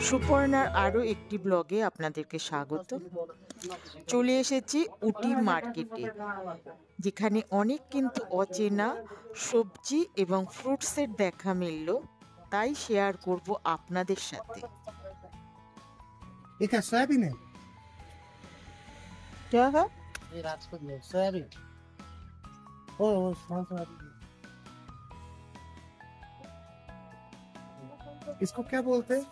সুপর্ণার আরও একটি ব্লগে আপনাদেরকে স্বাগত। চলে এসেছি উটি মার্কেটে, যেখানে অনেক কিন্তু অচেনা সবজি এবং ফ্রুটসের দেখা মিলল, তাই শেয়ার করব আপনাদের সাথে। ये क्या सोयाबीन है? क्या है? ये राजपूत में सोयाबीन। ओ सोयाबीन। इसको क्या बोलते हैं?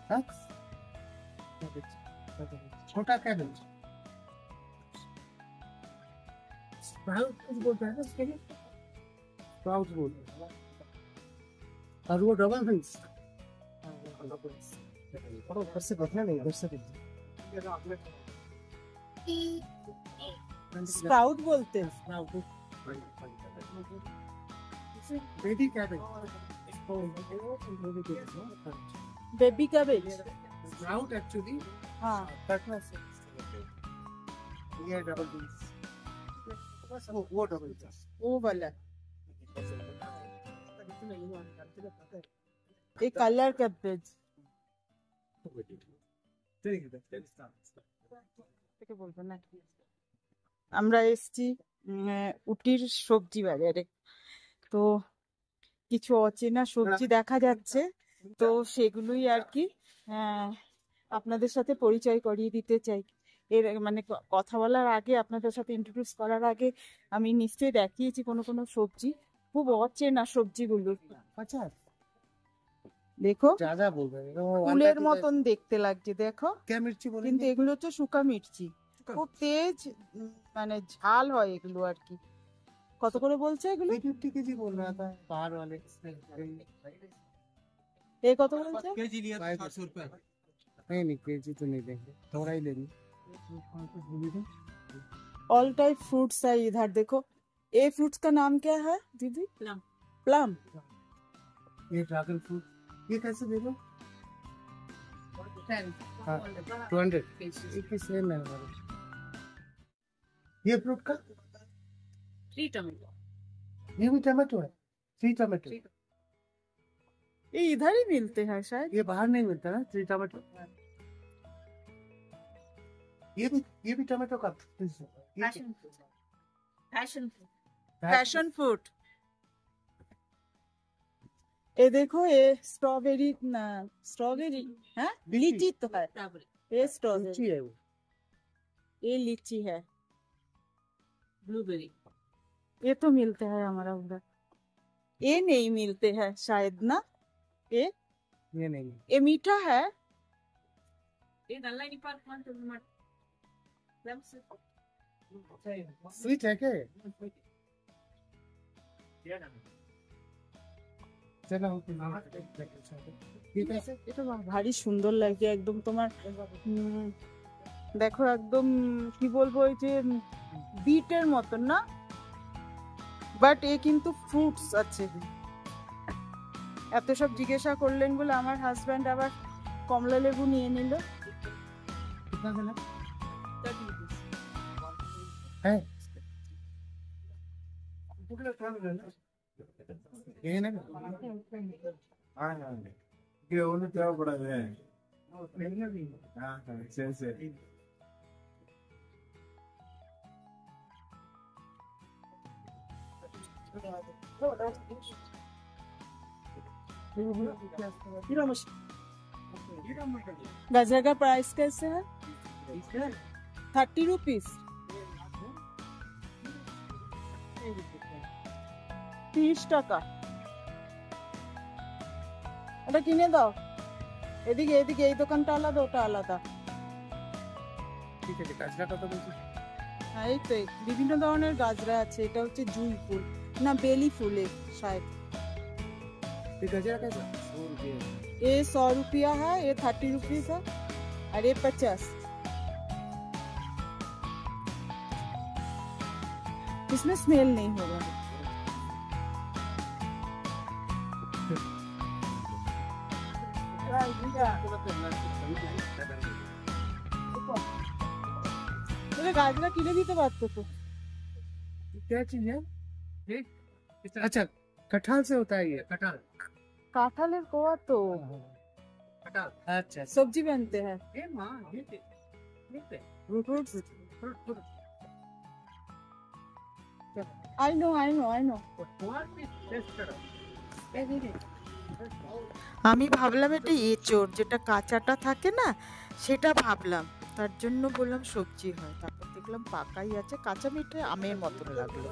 हाँ? छोटा कैबेज। स्प्राउट कुछ बोलते हैं ना इसके लिए? स्प्राउट बोलते हैं। और वो डबल बीन्स। ऊपर से देखना नहीं, इधर से देखना। स्प्राउट बोलते हैं। Baby cabbage. Baby cabbage. Sprout actually हाँ, ये डबल बीन्स। वो डबल बीन्स। वो वाला। ये कलर कैबेज। আমরা এসছি উটির সবজি বাজারে। তো কিছু অচেনা সবজি দেখা যাচ্ছে, তো সেগুলোই আর কি আপনাদের সাথে পরিচয় করিয়ে দিতে চাই। এর মানে কথা বলার আগে, আপনাদের সাথে ইন্ট্রোডিউস করার আগে আমি নিশ্চয়ই দেখিয়েছি কোনো কোনো সবজি, খুব অচেনা সবজিগুলো। আচ্ছা দেখো ज्यादा बोल रहे हो, ফুলের মতন দেখতে লাগছে, দেখো। क्या मिर्ची बोलेंगे? কিন্তু এগুলো হচ্ছে শুকা মির্চি, খুব তেজ মানে ঝাল হয় এগুলো আর কি। কত করে বলছে এগুলো? 50 केजी बोल रहा था बाहर वाले। ये कत बोलছে? केजी लिया 700 रुपए। नहीं केजी तो नहीं देंगे, थोड़ा ही लेंगे। ऑल टाइप फ्रूट्स है इधर, देखो। ये फ्रूट्स का नाम क्या है दीदी? प्लम। प्लम। ये ड्रैगन फ्रूट, ये कैसे दे दो? 200 एक ही सेम है। ये फ्रूट का 3 टमाटो। ये भी टमाटो है, 3 टमाटो। ये इधर ही मिलते हैं शायद, ये बाहर नहीं मिलता ना 3 टमाटो। ये भी टमाटो का पैशन फ्रूट। Passion fruit. ये देखो, ये स्ट्रॉबेरी ना, स्ट्रॉबेरी है, लीची तो है। ये स्ट्रॉबेरी है वो। ये लीची है। ब्लूबेरी ये तो मिलते हैं हमारा उधर। ये नहीं मिलते हैं शायद ना। ये नहीं, ये मीठा है। स्वीट है क्या? चलो ये कैसे? এটা ভারী সুন্দর লাগছে একদম। তোমার দেখো একদম কি বলবো, ওই যে বিটের মতন না, বাট এ কিন্তু ফ্রুটস আছে। এত সব জিজ্ঞাসা করলেন বলে আমার হাজব্যান্ড আবার কমলা লেবু নিয়ে নিল। कितना देना है? ये ना हां ये ஒன்னு தேவைப்படாது। சரி சரி गाजर का प्राइस कैसे है? 30 रुपीज। 30 টাকা। এটা কিনে দাও। এদিকে এদিকে এই দোকানটা আলাদা, ওটা আলাদা। ঠিক আছে, গাজরাটা তো বলছি। হ্যাঁ, এই তো বিভিন্ন ধরনের গাজরা আছে। এটা হচ্ছে জুঁই ফুল না বেলি ফুলে शायद। ये गजरा कैसा? 100 रुपए। ये 100 रुपया है, ये 30 रुपीज है, और ये 50। इसमें स्मेल नहीं होगा। गाजरा किने दिते पारतो तो। क्या चीज है? अच्छा कटहल से होता है ये। कटहल কাঁঠালের কোয়া তো। अच्छा सब्जी बनते हैं। I know I know I know. আমি ভাবলাম এটা এঁচোড়, যেটা কাঁচাটা থাকে না সেটা ভাবলাম, তার জন্য বললাম সবজি হয়, তারপর দেখলাম পাকাই আছে, কাঁচা মিঠে আমের মতন লাগলো।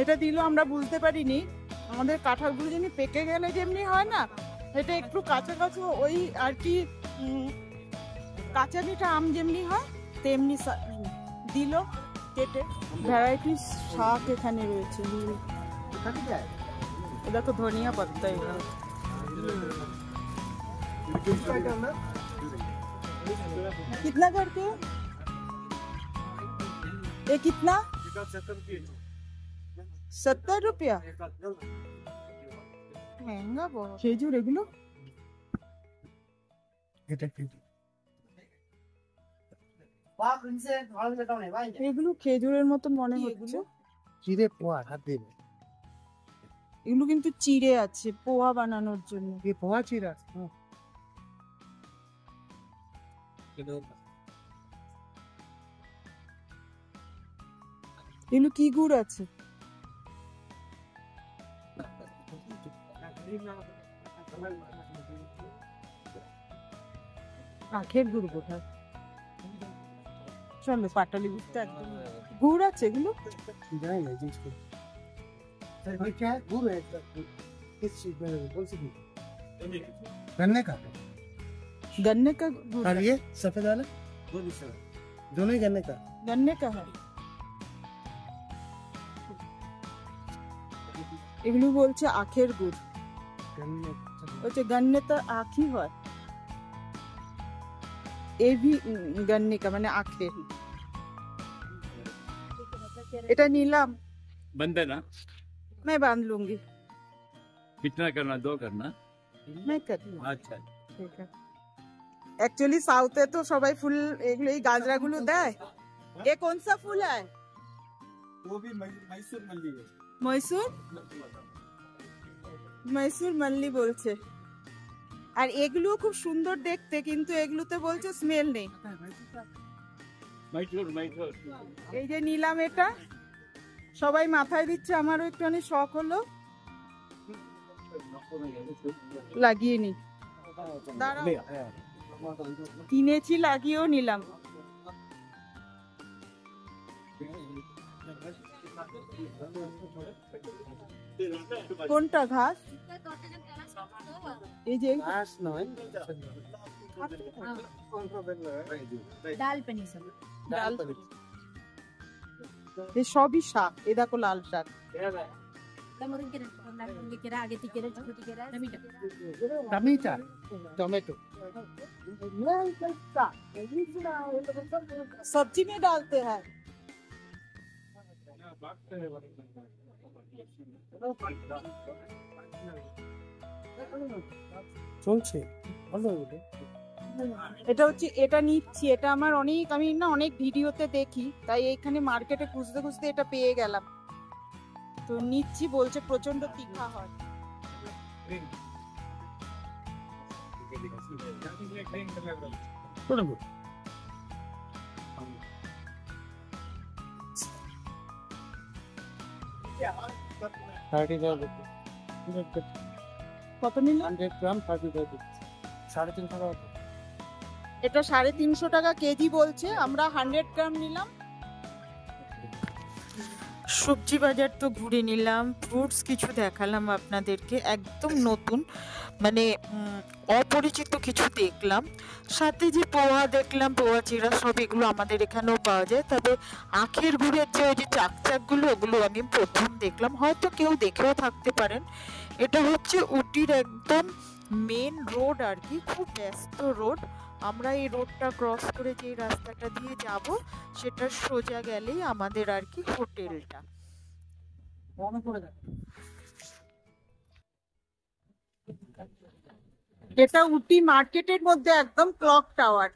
এটা দিল আমরা বুঝতে পারিনি, আমাদের কাঁঠালগুলো যেমনি পেকে গেলে যেমনি হয় না, এটা একটু কাঁচা কাঁচা ওই আর কি কাঁচা মিঠা আম যেমনি হয় তেমনি দিল কেটে। ভ্যারাইটিস শাক এখানে রয়েছে, দেখো ধনিয়া পাত্তা এগুলো। कितना करते हो ये? कितना? 70 रुपया? महंगा बहुत। খেজুর এগুলো? এটা কি এগুলো খেজুরের মতো মনে হচ্ছে। চিড়ে পোয়া হাত দেবে, এগুলো কিন্তু চিড়ে আছে পোহা বানানোর জন্য। ये पोहा चिरा এগুলো কি গুড় আছে? আখের গুড় কোথায়? চলো পাটালি গুড়টা একদম গুড় আছে এগুলো। जाए ना जिसको ये क्या है गुड़ है किस चीज में कौन सी गुड़ गन्ने का गन्ने का गुड़ और ये सफेद वाला दोनों ही गन्ने का गन्ने का है। এগুলো বলছে আখের গুড়, गन्ने বলছে গন্নে তো আখই হয়, এই ভি গন্নে কা মানে আখের। এটা নিলাম, बंदे ना मैं बांध लूंगी। कितना करना, 2 करना। मैं कर लूंगी। अच्छा ঠিক আছে। एक्चुअली साउथ तो সবাই ফুল এগুলো এই গাজরাগুলো দেয়। ये कौन सा फूल है? वो भी मैसूर मल्ली है। মৈসুর মৈসুর মল্লি বলছে। আর এগুলো খুব সুন্দর দেখতে, কিন্তু এগুলোতে বলছে স্মেল নেই। मैसूर मैसूर এই যে নিলাম এটা, সবাই মাথায় দিচ্ছে, আমারও একটুখানি শখ হলো, লাগিয়ে নি। দাঁড়াও, কিনেছি লাগিয়েও নিলাম। কোনটা ঘাস? এই যে घास नয় ডাল পানি সব ডাল, এই সবই শাক। এ দেখো লাল শাক। তমরিন কে রান্না কে আগে থেকে ছোট কে টমেটো टमीटा टोमेटो सब्जी में डालते हैं। চলছে ভালো এটা হচ্ছে, এটা নিচ্ছি, এটা আমার অনেক, আমি না অনেক ভিডিওতে দেখি, তাই এইখানে মার্কেটে খুঁজতে খুঁজতে এটা পেয়ে গেলাম, তো নিচ্ছি। বলছে প্রচন্ড তীখা হয়। কত নিল? 100 গ্রাম 35 350 টাকা। এটা 350 টাকা কেজি বলছে, আমরা 100 গ্রাম নিলাম। সবজি বাজার তো ঘুরে নিলাম, ফ্রুটস কিছু দেখালাম আপনাদেরকে, একদম নতুন মানে অপরিচিত কিছু দেখলাম। সাথে যে পোহা দেখলাম, পোহা চিরা, সব এগুলো আমাদের এখানেও পাওয়া যায়। তবে আখের গুড়ের যে ওই যে চাকচাকগুলো, ওগুলো আমি প্রথম দেখলাম, হয়তো কেউ দেখেও থাকতে পারেন। এটা হচ্ছে উটির একদম মেন রোড আর কি, খুব ব্যস্ত রোড। আমরা এই রোডটা ক্রস করে যে রাস্তাটা দিয়ে যাব, সেটা সোজা গেলেই আমাদের আর কি হোটেলটা। এটা উটি মার্কেটের মধ্যে একদম ক্লক টাওয়ার।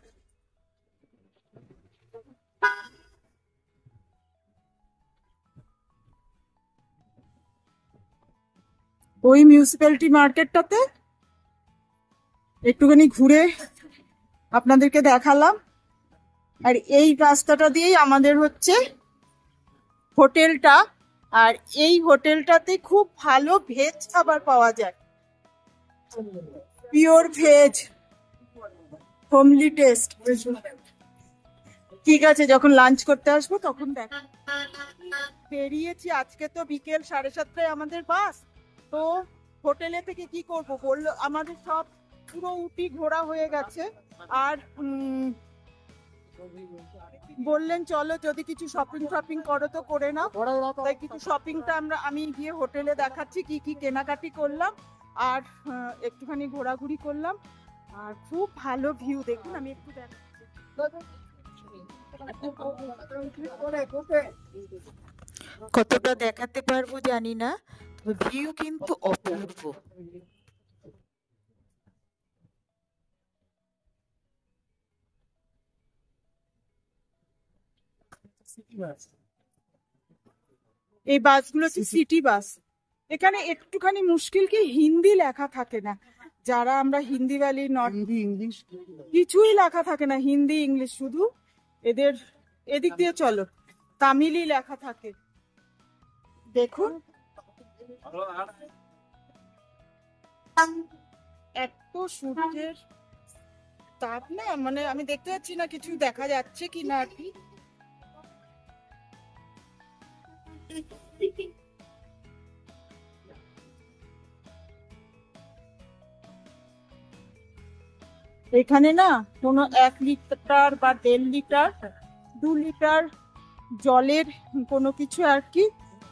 ওই মিউনিসিপ্যালিটি মার্কেটটাতে একটুখানি ঘুরে আপনাদেরকে দেখালাম। আর এই রাস্তাটা দিয়েই আমাদের হচ্ছে হোটেলটা। আর এই হোটেলটাতে খুব ভালো ভেজ খাবার পাওয়া যায়, পিওর ভেজ, হোমলি টেস্ট। ঠিক আছে, যখন লাঞ্চ করতে আসবো তখন দেখ। বেরিয়েছি, আজকে তো বিকেল 7:30টায় আমাদের বাস। তো হোটেলে থেকে কি করবো বললো, আমাদের সব পুরো উটি ঘোরা হয়ে গেছে। আর বললেন চলো যদি কিছু শপিং করো তো করে নাও। তাই কিছু শপিংটা আমি গিয়ে হোটেলে দেখাচ্ছি কি কি কেনাকাটি করলাম। আর একটুখানি ঘোরাঘুরি করলাম। আর খুব ভালো ভিউ, দেখুন আমি একটু দেখাচ্ছি। কতটা দেখাতে পারবো জানি না, ভিউ কিন্তু অপূর্ব। এই বাসগুলো হচ্ছে সিটি বাস। এখানে একটুখানি মুশকিল কি হিন্দি লেখা থাকে না। যারা আমরা হিন্দি ভ্যালি নর্থ, ইংলিশ কিছুই লেখা থাকে না, হিন্দি ইংলিশ শুধু। এদের এদিক দিয়ে চলো তামিলই লেখা থাকে। দেখুন এত সূর্যের তাপ না, মানে আমি দেখতে পাচ্ছি না কিছু দেখা যাচ্ছে কি না আর কি। এখানে না কোনো 1 লিটার বা 1.5 লিটার 2 লিটার জলের কোনো কিছু আর কি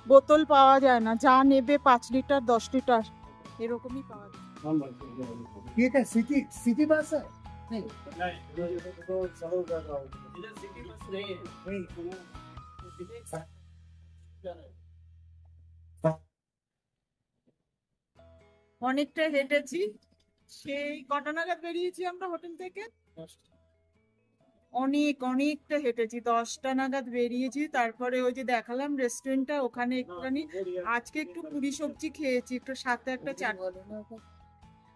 বোতল পাওয়া যায় না। যা নেবে 5 লিটার 10 লিটার এরকমই পাওয়া যায়। ये क्या सिटी बस है? नहीं অনেকটা হেঁটেছি, সেই কটা নাগাদ বেরিয়েছি আমরা হোটেল থেকে? অনেকটা হেঁটেছি, 10টা নাগাদ বেরিয়েছি। তারপরে ওই যে দেখালাম রেস্টুরেন্টটা, ওখানে একটুখানি আজকে একটু পুরি সবজি খেয়েছি, একটু সাথে একটা চাটনি।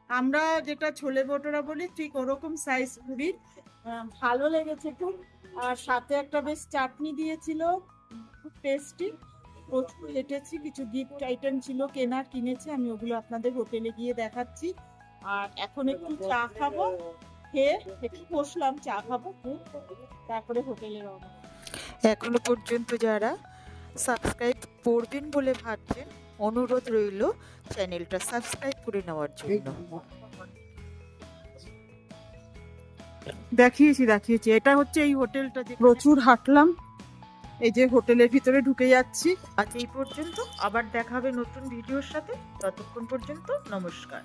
আমরা যেটা ছোলে ভটোরা বলি ঠিক ওরকম সাইজ পুরি, ভালো লেগেছে খুব। আর সাথে একটা বেশ চাটনি দিয়েছিল, খুব টেস্টি। প্রচুর হেঁটেছি, কিছু গিফট আইটেম ছিল কেনার, কিনেছি আমি, ওগুলো আপনাদের হোটেলে গিয়ে দেখাচ্ছি। আর এখন একটু চা খাবো, খেয়ে একটু বসলাম, চা খাবো, তারপরে হোটেলে রওনা। এখনো পর্যন্ত যারা সাবস্ক্রাইব করবেন বলে ভাবছেন, অনুরোধ রইল চ্যানেলটা সাবস্ক্রাইব করে নেওয়ার জন্য। দেখিয়েছি এটা হচ্ছে এই হোটেলটা, যে প্রচুর হাঁটলাম। এই যে হোটেলের ভিতরে ঢুকে যাচ্ছি। আজ এই পর্যন্ত, আবার দেখা হবে নতুন ভিডিওর সাথে। ততক্ষণ পর্যন্ত নমস্কার।